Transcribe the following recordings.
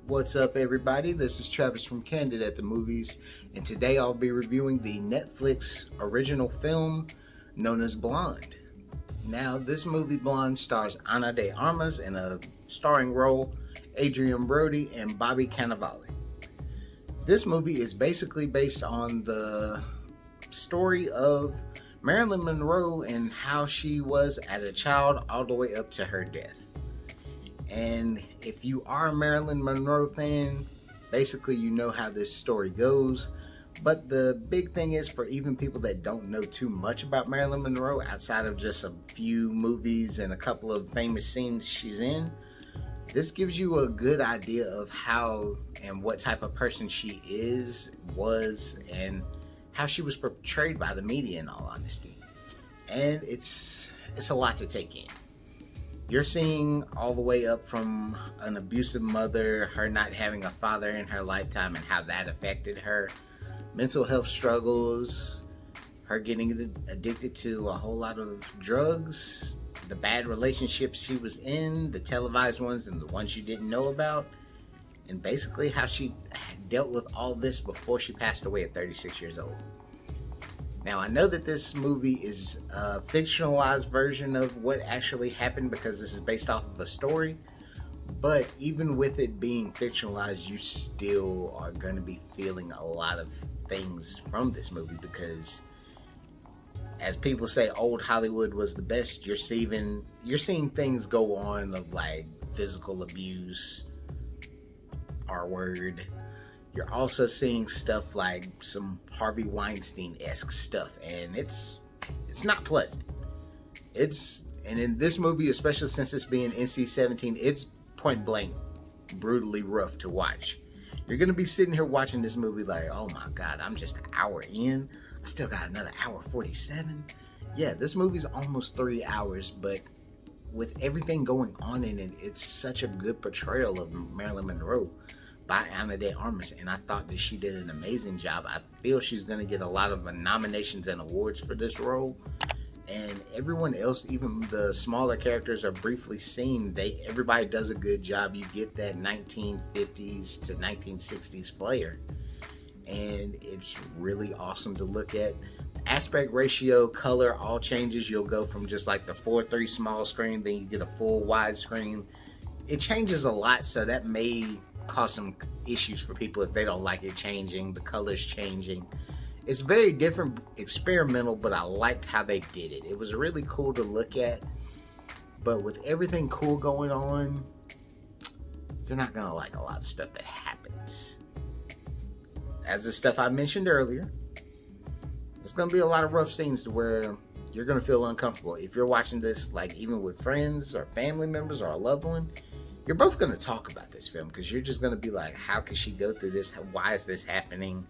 What's up, everybody? This is Travis from Candid at the Movies, and today I'll be reviewing the Netflix original film known as Blonde. Now, this movie, Blonde, stars Ana de Armas in a starring role, Adrien Brody and Bobby Cannavale. This movie is basically based on the story of Marilyn Monroe and how she was as a child all the way up to her death. And if you are a Marilyn Monroe fan, basically you know how this story goes. But the big thing is, for even people that don't know too much about Marilyn Monroe, outside of just a few movies and a couple of famous scenes she's in, this gives you a good idea of how and what type of person she was, and how she was portrayed by the media, in all honesty. And it's a lot to take in. You're seeing all the way up from an abusive mother, her not having a father in her lifetime and how that affected her, mental health struggles, her getting addicted to a whole lot of drugs, the bad relationships she was in, the televised ones and the ones you didn't know about, and basically how she dealt with all this before she passed away at 36 years old. Now, I know that this movie is a fictionalized version of what actually happened because this is based off of a story, but even with it being fictionalized, you still are going to be feeling a lot of things from this movie because, as people say, old Hollywood was the best. You're seeing things go on of like physical abuse, R-word. You're also seeing stuff like some Harvey Weinstein-esque stuff, and it's not pleasant. And in this movie, especially since it's being NC-17, it's point blank brutally rough to watch. You're gonna be sitting here watching this movie like, oh my god, I'm just an hour in. I still got another hour 47. Yeah, this movie's almost 3 hours, but with everything going on in it, it's such a good portrayal of Marilyn Monroe by Ana de Armas, and I thought that she did an amazing job. I feel she's going to get a lot of nominations and awards for this role, and everyone else, even the smaller characters, are briefly seen. Everybody does a good job. You get that 1950s to 1960s flair, and it's really awesome to look at. Aspect ratio, color, all changes. You'll go from just like the 4:3 small screen, then you get a full widescreen. It changes a lot, so that may cause some issues for people if they don't like it changing, the colors changing. It's very different, experimental, but I liked how they did it. It was really cool to look at, but with everything cool going on, you're not gonna like a lot of stuff that happens. As the stuff I mentioned earlier, there's gonna be a lot of rough scenes to where you're gonna feel uncomfortable. If you're watching this, like even with friends or family members or a loved one, you're both going to talk about this film because you're just going to be like, how could she go through this? Why is this happening?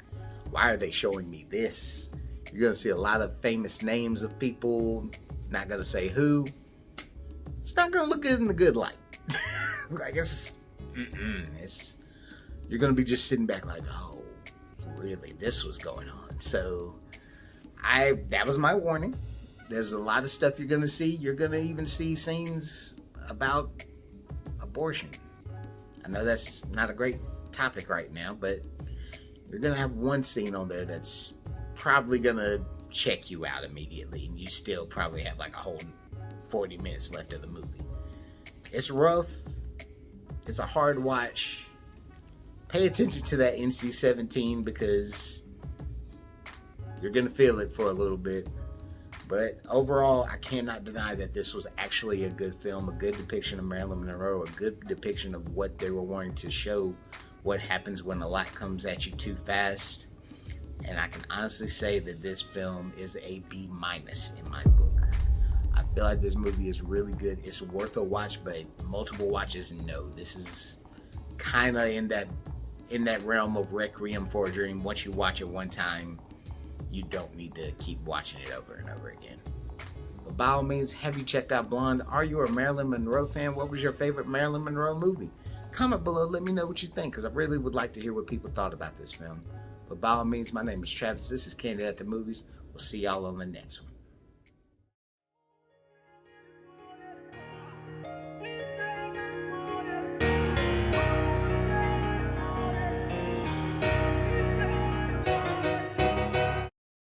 Why are they showing me this? You're going to see a lot of famous names of people. Not going to say who. It's not going to look good in a good light. I guess you're going to be just sitting back like, oh, really? This was going on. So that was my warning. There's a lot of stuff you're going to see. You're going to even see scenes about abortion. I know that's not a great topic right now, but you're gonna have one scene on there that's probably gonna check you out immediately, and you still probably have like a whole 40 minutes left of the movie. It's rough. It's a hard watch. Pay attention to that NC-17 because you're gonna feel it for a little bit. But overall, I cannot deny that this was actually a good film, a good depiction of Marilyn Monroe, a good depiction of what they were wanting to show, what happens when a lot comes at you too fast. And I can honestly say that this film is a B- in my book. I feel like this movie is really good. It's worth a watch, but multiple watches, no. This is kind of in that realm of Requiem for a Dream. Once you watch it one time, you don't need to keep watching it over and over again. But by all means, have you checked out Blonde? Are you a Marilyn Monroe fan? What was your favorite Marilyn Monroe movie? Comment below, let me know what you think, because I really would like to hear what people thought about this film. But by all means, my name is Travis. This is Candid at the Movies. We'll see y'all on the next one.